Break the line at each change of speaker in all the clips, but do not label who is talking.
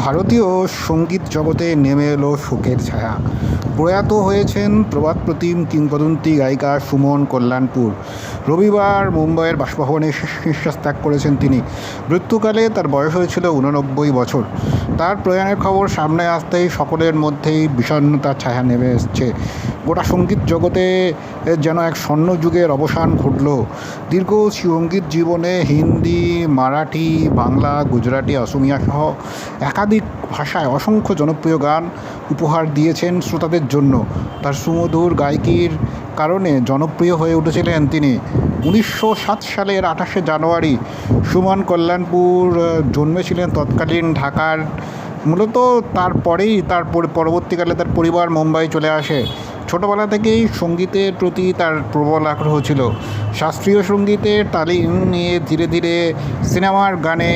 ভারতীয় সঙ্গীত জগতে নেমে এলো শোকের ছায়া। প্রয়াত হয়েছেন প্রবাদ প্রতিম কিংবদন্তি গায়িকা সুমন কল্যাণপুর। রবিবার মুম্বাইয়ের বাসভবনে নিঃশ্বাস ত্যাগ করেছেন তিনি। মৃত্যুকালে তার বয়স হয়েছিল 89 বছর। তার প্রয়াণের খবর সামনে আসতেই সকলের মধ্যেই বিষণ্ণতার ছায়া নেমে এসছে। গোটা সঙ্গীত জগতে যেন এক স্বর্ণযুগের অবসান ঘটল। দীর্ঘ সঙ্গীত জীবনে হিন্দি, মারাঠি, বাংলা, গুজরাটি, অসমিয়া সহ একাধিক ভাষায় অসংখ্য জনপ্রিয় গান উপহার দিয়েছেন শ্রোতাদের জন্য। তার সুমধুর গায়িকীর কারণে জনপ্রিয় হয়ে উঠেছিলেন তিনি। 1907 সালের 28শে জানুয়ারি সুমন কল্যাণপুর জন্মেছিলেন তৎকালীন ঢাকার। মূলত তারপরেই পরবর্তীকালে তার পরিবার মুম্বাই চলে আসে। ছোটোবেলা থেকেই সঙ্গীতের প্রতি তার প্রবল আগ্রহ ছিল। শাস্ত্রীয় সঙ্গীতের তালিম নিয়ে ধীরে ধীরে সিনেমার গানে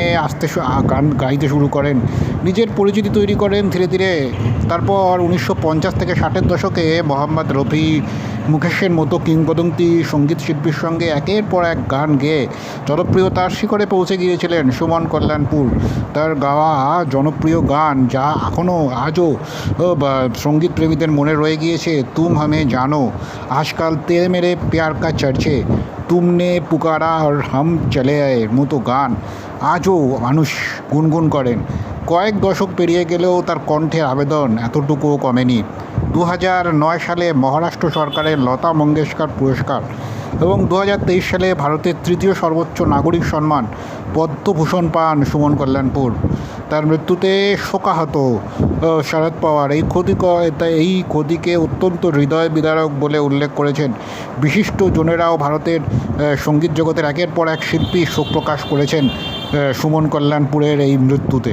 গান গাইতে শুরু করেন। নিজের পরিচিতি তৈরি করেন ধীরে ধীরে। তারপর 1950 থেকে 60-এর দশকে মোহাম্মদ রফি, মুকেশের মতো কিংবদন্তি সঙ্গীত শিল্পীর সঙ্গে একের পর এক গান গেয়ে জনপ্রিয়তার শিখরে পৌঁছে গিয়েছিলেন সুমন কল্যাণপুর। তার গাওয়া জনপ্রিয় গান যা আজও সঙ্গীত প্রেমীদের মনে রয়ে গিয়েছে, তুম হামে জানো, আজকাল তেরে মেরে প্যার কা চর্চে, তুমনে পুকারা আর হাম চলে আয়ের মতো গান আজও মানুষ গুনগুন করেন। কয়েক দশক পেরিয়ে গেলেও তার কণ্ঠের আবেদন এতটুকুও কমেনি। 2009 সালে মহারাষ্ট্র সরকারের লতা মঙ্গেশকর পুরস্কার এবং 2023 সালে ভারতের তৃতীয় সর্বোচ্চ নাগরিক সম্মান পদ্মভূষণ পান সুমন কল্যাণপুর। তার মৃত্যুতে শোকাহত শরদ পাওয়ার এই ক্ষতিকে অত্যন্ত হৃদয় বিদারক বলে উল্লেখ করেছেন বিশিষ্ট জনেরাও। ভারতের সঙ্গীত জগতের একের পর এক শিল্পী শোক প্রকাশ করেছেন সুমন কল্যাণপুরের এই মৃত্যুতে।